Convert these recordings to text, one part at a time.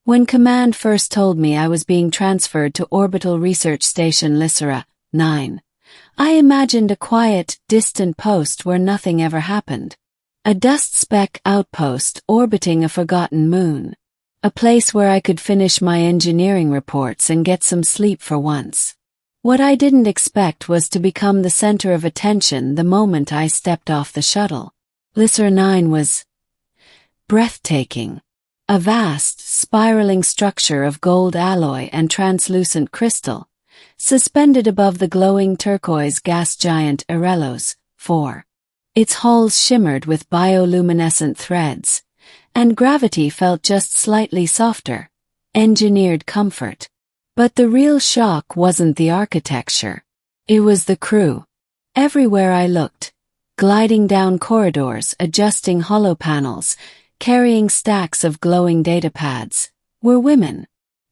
When Command first told me I was being transferred to Orbital Research Station Lythara, 9, I imagined a quiet, distant post where nothing ever happened. A dust speck outpost orbiting a forgotten moon. A place where I could finish my engineering reports and get some sleep for once. What I didn't expect was to become the center of attention the moment I stepped off the shuttle. Lythara 9 was breathtaking. A vast, spiraling structure of gold alloy and translucent crystal, suspended above the glowing turquoise gas giant Erelos, 4. Its halls shimmered with bioluminescent threads, and gravity felt just slightly softer, engineered comfort. But the real shock wasn't the architecture. It was the crew. Everywhere I looked, gliding down corridors, adjusting holo panels, carrying stacks of glowing datapads, were women.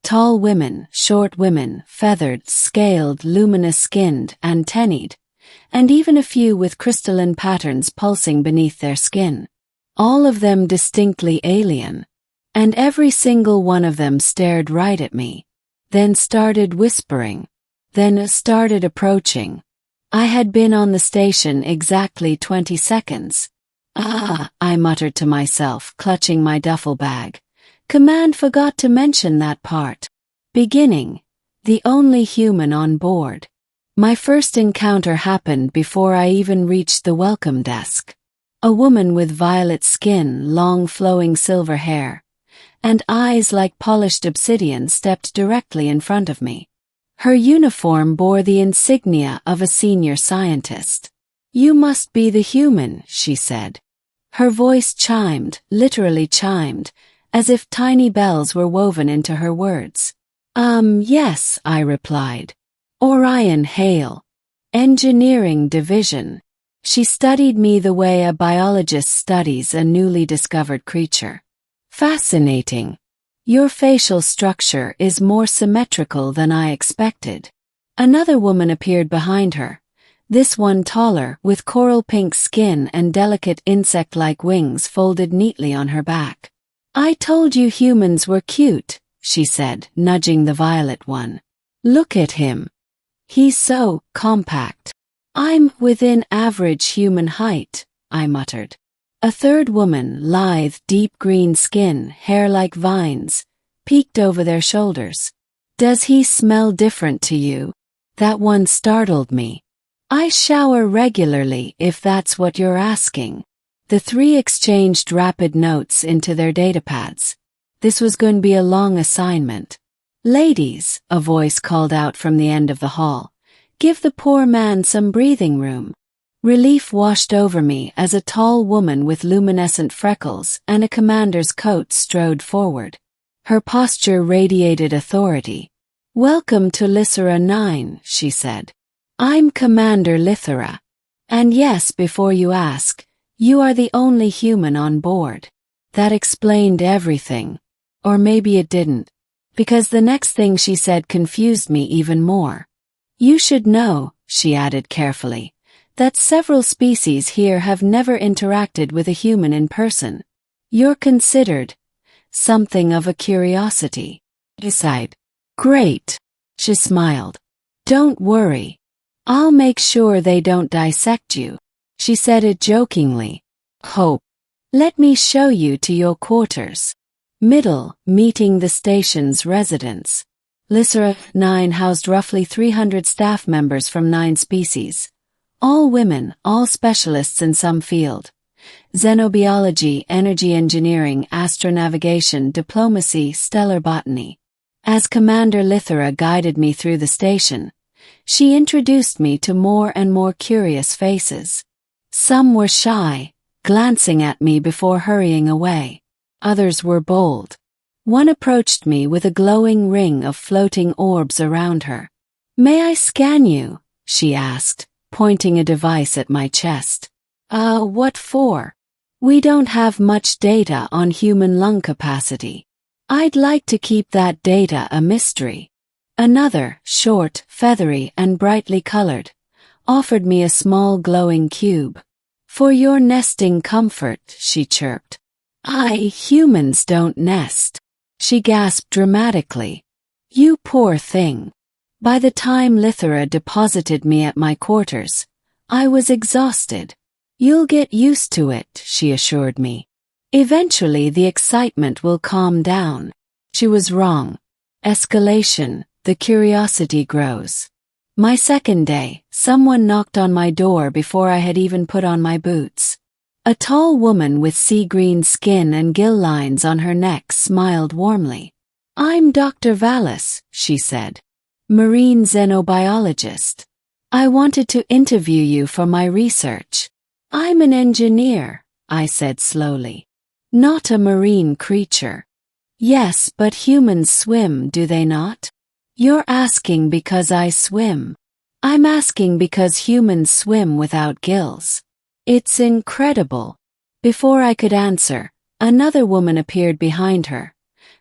Tall women, short women, feathered, scaled, luminous-skinned, antennaed, and even a few with crystalline patterns pulsing beneath their skin. All of them distinctly alien. And every single one of them stared right at me. Then started whispering. Then started approaching. I had been on the station exactly 20 seconds. I muttered to myself, clutching my duffel bag. Command forgot to mention that part. Beginning. The only human on board. My first encounter happened before I even reached the welcome desk. A woman with violet skin, long flowing silver hair, and eyes like polished obsidian stepped directly in front of me. Her uniform bore the insignia of a senior scientist. "You must be the human," she said. Her voice chimed, literally chimed, as if tiny bells were woven into her words. Yes, I replied. Orion Hale. Engineering Division. She studied me the way a biologist studies a newly discovered creature. Fascinating. Your facial structure is more symmetrical than I expected. Another woman appeared behind her, this one taller, with coral pink skin and delicate insect-like wings folded neatly on her back. I told you humans were cute, she said, nudging the violet one. Look at him. He's so compact. I'm within average human height, I muttered. A third woman, lithe, deep green skin, hair like vines, peeked over their shoulders. Does he smell different to you? That one startled me. I shower regularly, if that's what you're asking. The three exchanged rapid notes into their datapads. This was going to be a long assignment. Ladies, a voice called out from the end of the hall. Give the poor man some breathing room. Relief washed over me as a tall woman with luminescent freckles and a commander's coat strode forward. Her posture radiated authority. Welcome to Lythara 9, she said. I'm Commander Lythara. And yes, before you ask, you are the only human on board. That explained everything. Or maybe it didn't. Because the next thing she said confused me even more. You should know, she added carefully, that several species here have never interacted with a human in person. You're considered something of a curiosity. He sighed. Great. She smiled. Don't worry. I'll make sure they don't dissect you. She said it jokingly. Hope. Let me show you to your quarters. Middle, meeting the station's residents. Lythara 9 housed roughly 300 staff members from 9 species. All women, all specialists in some field. Xenobiology, energy engineering, astronavigation, diplomacy, stellar botany. As Commander Lythara guided me through the station, she introduced me to more and more curious faces. Some were shy, glancing at me before hurrying away. Others were bold. One approached me with a glowing ring of floating orbs around her. May I scan you? She asked, pointing a device at my chest. What for? We don't have much data on human lung capacity. I'd like to keep that data a mystery. Another, short, feathery, and brightly colored, offered me a small glowing cube. For your nesting comfort, she chirped. Humans don't nest. She gasped dramatically. You poor thing. By the time Lythara deposited me at my quarters, I was exhausted. You'll get used to it, she assured me. Eventually the excitement will calm down. She was wrong. Escalation, the curiosity grows. My second day, someone knocked on my door before I had even put on my boots. A tall woman with sea-green skin and gill lines on her neck smiled warmly. I'm Dr. Vallis, she said. Marine xenobiologist. I wanted to interview you for my research. I'm an engineer, I said slowly. Not a marine creature. Yes, but humans swim, do they not? You're asking because I swim. I'm asking because humans swim without gills. It's incredible. Before I could answer, another woman appeared behind her,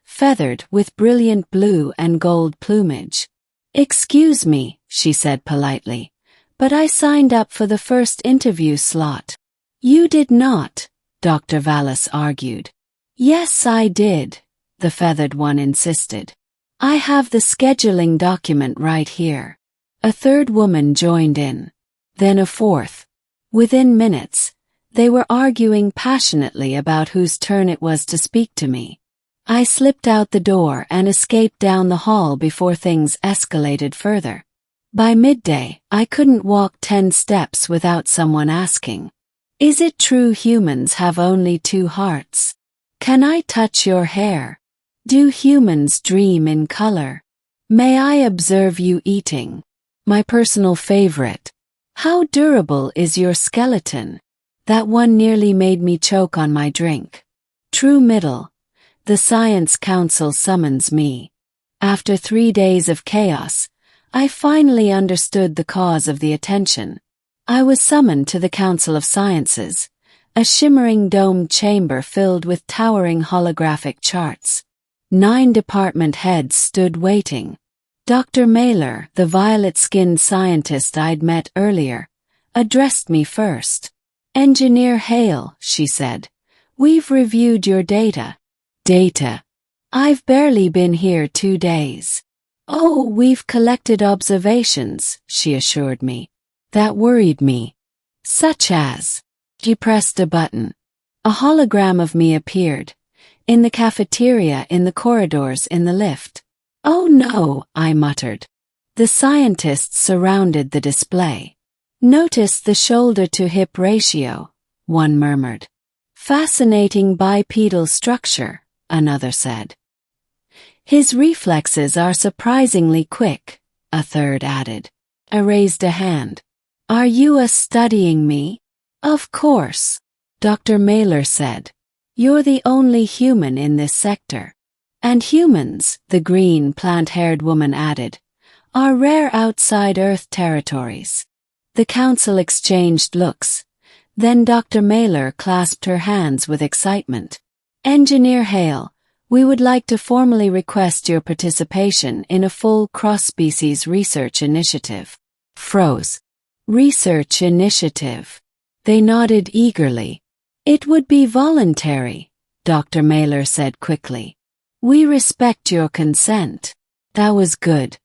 feathered with brilliant blue and gold plumage. Excuse me, she said politely, but I signed up for the first interview slot. You did not, Dr. Vallis argued. Yes, I did, the feathered one insisted. I have the scheduling document right here. A third woman joined in. Then a fourth. Within minutes, they were arguing passionately about whose turn it was to speak to me. I slipped out the door and escaped down the hall before things escalated further. By midday, I couldn't walk 10 steps without someone asking, is it true humans have only 2 hearts? Can I touch your hair? Do humans dream in color? May I observe you eating? My personal favorite. How durable is your skeleton? That one nearly made me choke on my drink. True middle. The Science Council summons me. After 3 days of chaos, I finally understood the cause of the attention. I was summoned to the Council of Sciences, a shimmering domed chamber filled with towering holographic charts. 9 department heads stood waiting. Dr. Mailer, the violet-skinned scientist I'd met earlier, addressed me first. Engineer Hale, she said, we've reviewed your data. Data. I've barely been here 2 days. Oh, we've collected observations, she assured me. That worried me. Such as. She pressed a button. A hologram of me appeared. In the cafeteria, in the corridors, in the lift. Oh no, I muttered. The scientists surrounded the display. Notice the shoulder-to-hip ratio, one murmured. Fascinating bipedal structure, another said. His reflexes are surprisingly quick, a third added. I raised a hand. Are you studying me? Of course, Dr. Mailer said. You're the only human in this sector. And humans, the green plant-haired woman added, are rare outside Earth territories. The council exchanged looks. Then Dr. Mailer clasped her hands with excitement. Engineer Hale, we would like to formally request your participation in a full cross-species research initiative. Froze. Research initiative. They nodded eagerly. It would be voluntary, Dr. Mailer said quickly. We respect your consent. That was good.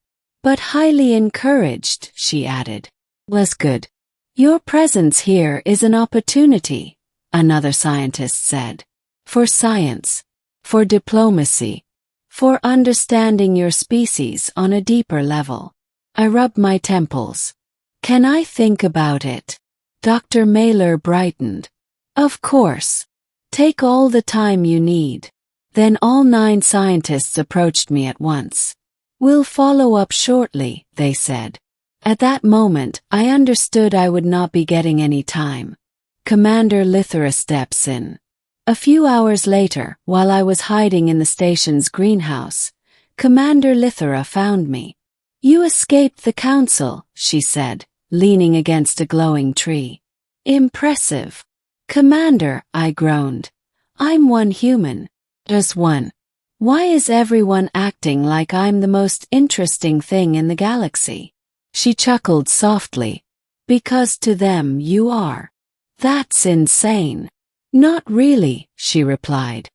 But highly encouraged, she added. Was good. Your presence here is an opportunity, another scientist said. For science. For diplomacy. For understanding your species on a deeper level. I rubbed my temples. Can I think about it? Dr. Mailer brightened. Of course. Take all the time you need. Then all 9 scientists approached me at once. We'll follow up shortly, they said. At that moment, I understood I would not be getting any time. Commander Lythara steps in. A few hours later, while I was hiding in the station's greenhouse, Commander Lythara found me. You escaped the council, she said, leaning against a glowing tree. Impressive. Commander, I groaned. I'm one human. Just one. Why is everyone acting like I'm the most interesting thing in the galaxy? She chuckled softly. Because to them you are. That's insane. Not really, she replied.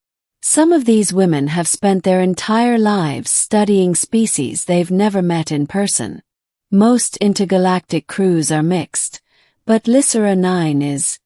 Some of these women have spent their entire lives studying species they've never met in person. Most intergalactic crews are mixed, but Lythara 9 is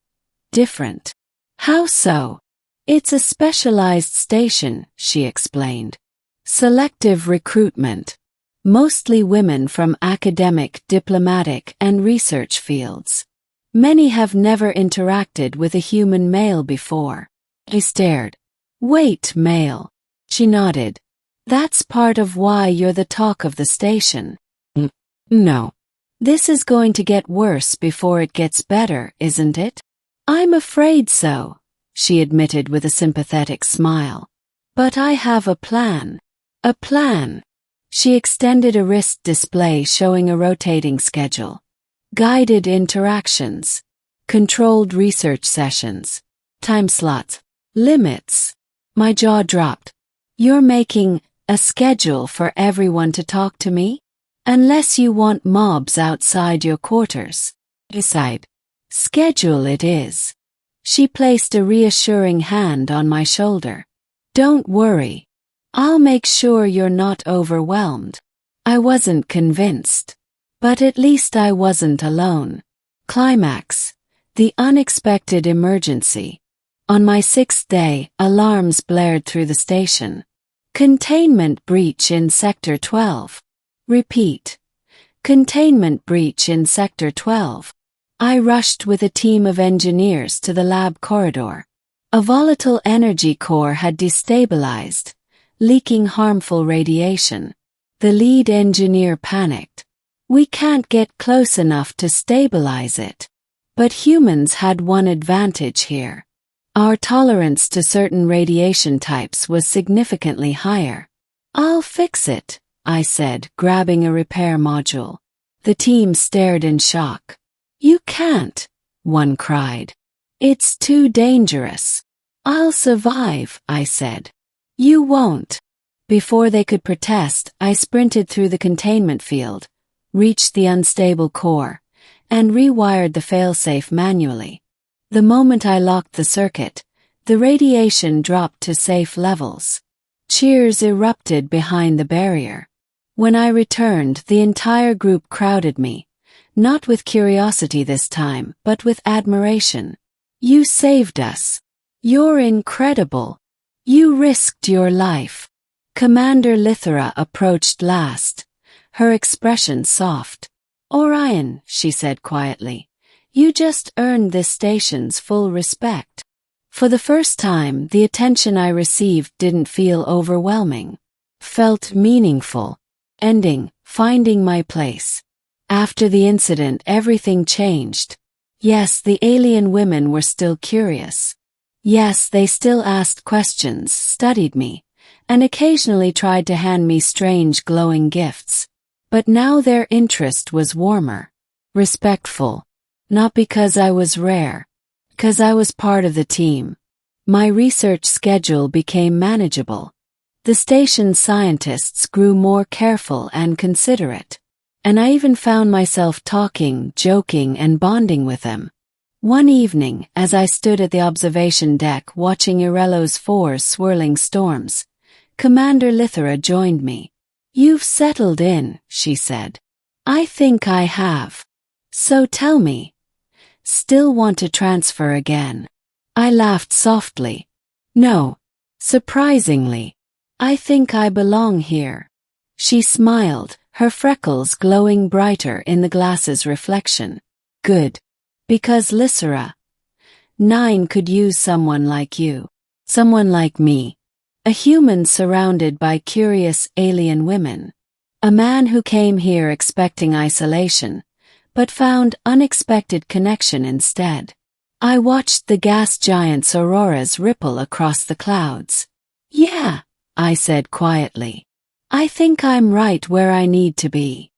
different. How so? It's a specialized station, she explained. Selective recruitment. Mostly women from academic, diplomatic, and research fields. Many have never interacted with a human male before. He stared. Wait, male. She nodded. That's part of why you're the talk of the station. No. This is going to get worse before it gets better, isn't it? I'm afraid so, she admitted with a sympathetic smile. But I have a plan. A plan. She extended a wrist display showing a rotating schedule. Guided interactions. Controlled research sessions. Time slots. Limits. My jaw dropped. You're making a schedule for everyone to talk to me? Unless you want mobs outside your quarters. Decide. Schedule it is. She placed a reassuring hand on my shoulder. Don't worry. I'll make sure you're not overwhelmed. I wasn't convinced. But at least I wasn't alone. Climax. The unexpected emergency. On my 6th day, alarms blared through the station. Containment breach in Sector 12. Repeat. Containment breach in Sector 12. I rushed with a team of engineers to the lab corridor. A volatile energy core had destabilized, leaking harmful radiation. The lead engineer panicked. We can't get close enough to stabilize it. But humans had one advantage here. Our tolerance to certain radiation types was significantly higher. I'll fix it, I said, grabbing a repair module. The team stared in shock. You can't, one cried. It's too dangerous. I'll survive, I said. You won't. Before they could protest, I sprinted through the containment field, reached the unstable core, and rewired the failsafe manually. The moment I locked the circuit, the radiation dropped to safe levels. Cheers erupted behind the barrier. When I returned, the entire group crowded me, not with curiosity this time, but with admiration. You saved us. You're incredible. You risked your life. Commander Lythara approached last, her expression soft. Orion, she said quietly. You just earned this station's full respect. For the first time, the attention I received didn't feel overwhelming. Felt meaningful. Ending, finding my place. After the incident, everything changed. Yes, the alien women were still curious. Yes, they still asked questions, studied me, and occasionally tried to hand me strange glowing gifts. But now their interest was warmer. Respectful. Not because I was rare. Because I was part of the team. My research schedule became manageable. The station's scientists grew more careful and considerate. And I even found myself talking, joking, and bonding with them. One evening, as I stood at the observation deck watching Irelo's 4 swirling storms, Commander Lythara joined me. You've settled in, she said. I think I have. So tell me. Still want to transfer again? I laughed softly. No. Surprisingly. I think I belong here. She smiled, her freckles glowing brighter in the glass's reflection. Good. Because Lythara 9 could use someone like you. Someone like me. A human surrounded by curious alien women. A man who came here expecting isolation, but found unexpected connection instead. I watched the gas giant's auroras ripple across the clouds. Yeah, I said quietly. I think I'm right where I need to be.